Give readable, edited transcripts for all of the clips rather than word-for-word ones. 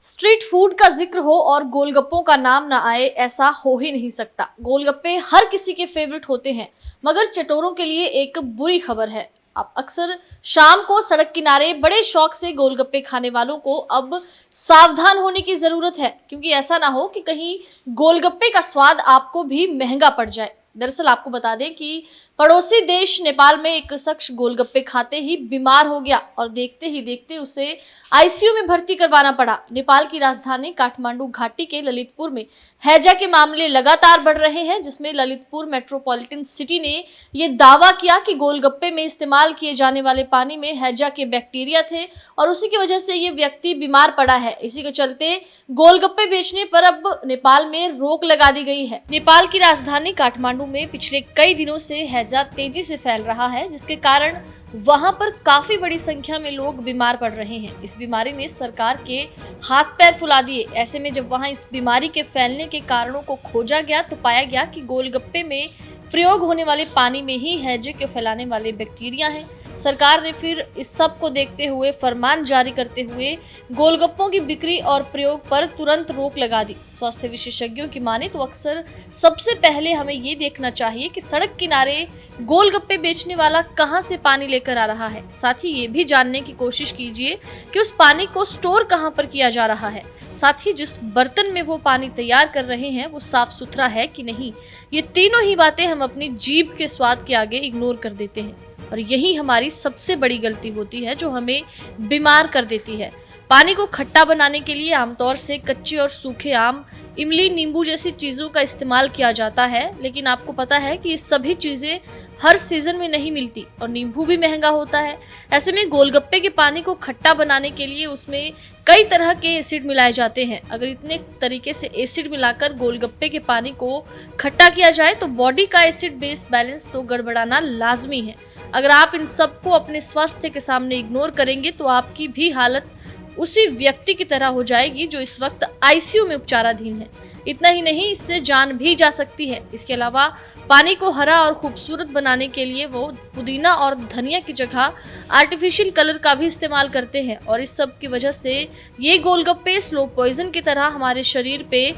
Street food का जिक्र हो और गोलगप्पों का नाम ना आए, ऐसा हो ही नहीं सकता। गोलगप्पे हर किसी के फेवरेट होते हैं, मगर चटोरों के लिए एक बुरी खबर है। अब अक्सर शाम को सड़क किनारे बड़े शौक से गोलगप्पे खाने वालों को अब सावधान होने की जरूरत है, क्योंकि ऐसा ना हो कि कहीं गोलगप्पे का स्वाद आपको भी महंगा पड़ जाए। दरअसल आपको बता दें कि पड़ोसी देश नेपाल में एक शख्स गोलगप्पे खाते ही बीमार हो गया और देखते ही देखते उसे आईसीयू में भर्ती करवाना पड़ा। नेपाल की राजधानी काठमांडू घाटी के ललितपुर में हैजा के मामले लगातार बढ़ रहे हैं, जिसमें ललितपुर मेट्रोपॉलिटन सिटी ने ये दावा किया कि गोलगप्पे में इस्तेमाल किए जाने वाले पानी में हैजा के बैक्टीरिया थे और उसी की वजह से ये व्यक्ति बीमार पड़ा है। इसी के चलते गोलगप्पे बेचने पर अब नेपाल में रोक लगा दी गई है। नेपाल की राजधानी काठमांडू में पिछले कई दिनों से हैजा तेजी से फैल रहा है, जिसके कारण वहां पर काफी बड़ी संख्या में लोग बीमार पड़ रहे हैं। इस बीमारी ने सरकार के हाथ पैर फुला दिए। ऐसे में जब वहां इस बीमारी के फैलने के कारणों को खोजा गया तो पाया गया कि गोलगप्पे में प्रयोग होने वाले पानी में ही हैजे को फैलाने वाले बैक्टीरिया हैं। सरकार ने फिर इस सब को देखते हुए फरमान जारी करते हुए गोलगप्पों की बिक्री और प्रयोग पर तुरंत रोक लगा दी। स्वास्थ्य विशेषज्ञों की माने तो अक्सर सबसे पहले हमें ये देखना चाहिए कि सड़क किनारे गोलगप्पे बेचने वाला कहां से पानी लेकर आ रहा है। साथ ही ये भी जानने की कोशिश कीजिए कि उस पानी को स्टोर कहां पर किया जा रहा है। साथ ही जिस बर्तन में वो पानी तैयार कर रहे हैं वो साफ सुथरा है कि नहीं। ये तीनों ही बातें हम अपनी जीभ के स्वाद के आगे इग्नोर कर देते हैं और यही हमारी सबसे बड़ी गलती होती है, जो हमें बीमार कर देती है। पानी को खट्टा बनाने के लिए आमतौर से कच्चे और सूखे आम, इमली, नींबू जैसी चीजों का इस्तेमाल किया जाता है, लेकिन आपको पता है कि ये सभी चीजें हर सीजन में नहीं मिलती और नींबू भी महंगा होता है। ऐसे में गोलगप्पे के पानी को खट्टा बनाने के लिए उसमें कई तरह के एसिड मिलाए जाते हैं। अगर इतने तरीके से एसिड मिलाकर गोलगप्पे के पानी को खट्टा किया जाए तो बॉडी का एसिड बेस बैलेंस तो गड़बड़ाना लाजमी है। अगर आप इन सबको अपने स्वास्थ्य के सामने इग्नोर करेंगे तो आपकी भी हालत उसी व्यक्ति की तरह हो जाएगी जो इस वक्त आईसीयू में उपचाराधीन है। इतना ही नहीं, इससे जान भी जा सकती है। इसके अलावा पानी को हरा और खूबसूरत बनाने के लिए वो पुदीना और धनिया की जगह आर्टिफिशियल कलर का भी इस्तेमाल करते हैं और इस सब की वजह से ये गोलगप्पे स्लो पॉइजन की तरह हमारे शरीर पे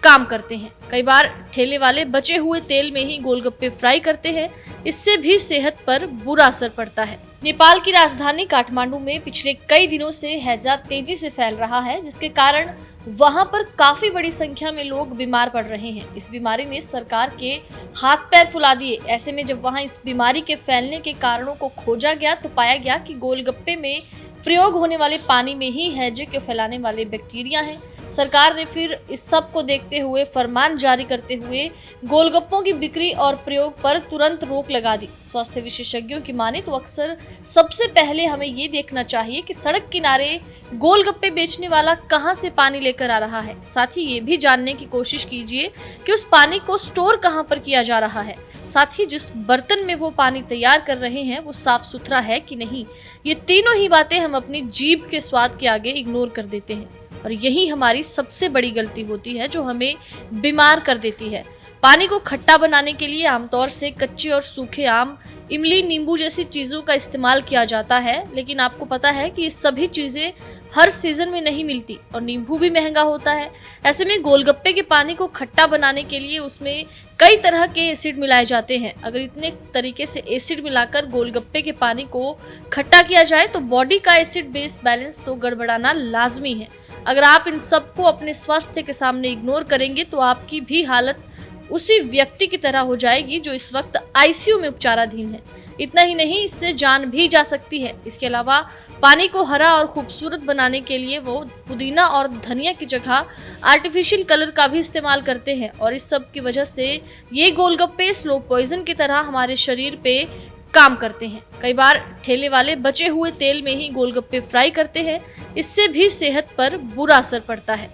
काम करते हैं। कई बार ठेले वाले बचे हुए तेल में ही गोलगप्पे फ्राई करते हैं, इससे भी सेहत पर बुरा असर पड़ता है। नेपाल की राजधानी काठमांडू में पिछले कई दिनों से हैजा तेजी से फैल रहा है, जिसके कारण वहां पर काफी बड़ी संख्या में लोग बीमार पड़ रहे हैं। इस बीमारी ने सरकार के हाथ पैर फुला दिए। ऐसे में जब वहां इस बीमारी के फैलने के कारणों को खोजा गया तो पाया गया कि गोलगप्पे में प्रयोग होने वाले पानी में ही हैजे को फैलाने वाले बैक्टीरिया हैं। सरकार ने फिर इस सब को देखते हुए फरमान जारी करते हुए गोलगप्पों की बिक्री और प्रयोग पर तुरंत रोक लगा दी। स्वास्थ्य विशेषज्ञों की माने तो अक्सर सबसे पहले हमें ये देखना चाहिए कि सड़क किनारे गोलगप्पे बेचने वाला कहां से पानी लेकर आ रहा है। साथ ही ये भी जानने की कोशिश कीजिए कि उस पानी को स्टोर कहां पर किया जा रहा है। साथ ही जिस बर्तन में वो पानी तैयार कर रहे हैं वो साफ सुथरा है कि नहीं। ये तीनों ही बातें हम अपनी जीभ के स्वाद के आगे इग्नोर कर देते हैं और यही हमारी सबसे बड़ी गलती होती है, जो हमें बीमार कर देती है। पानी को खट्टा बनाने के लिए आमतौर से कच्चे और सूखे आम, इमली, नींबू जैसी चीजों का इस्तेमाल किया जाता है, लेकिन आपको पता है कि ये सभी चीजें हर सीजन में नहीं मिलती और नींबू भी महंगा होता है। ऐसे में गोलगप्पे के पानी को खट्टा बनाने के लिए उसमें कई तरह के एसिड मिलाए जाते हैं। अगर इतने तरीके से एसिड मिलाकर गोलगप्पे के पानी को खट्टा किया जाए तो बॉडी का एसिड बेस बैलेंस तो गड़बड़ाना लाजमी है। अगर आप इन सबको अपने स्वास्थ्य के सामने इग्नोर करेंगे तो आपकी भी हालत उसी व्यक्ति की तरह हो जाएगी जो इस वक्त आईसीयू में उपचाराधीन है। इतना ही नहीं, इससे जान भी जा सकती है। इसके अलावा पानी को हरा और खूबसूरत बनाने के लिए वो पुदीना और धनिया की जगह आर्टिफिशियल कलर का भी इस्तेमाल करते हैं और इस सब की वजह से ये गोलगप्पे स्लो पॉइजन की तरह हमारे शरीर पे काम करते हैं। कई बार ठेले वाले बचे हुए तेल में ही गोलगप्पे फ्राई करते हैं, इससे भी सेहत पर बुरा असर पड़ता है।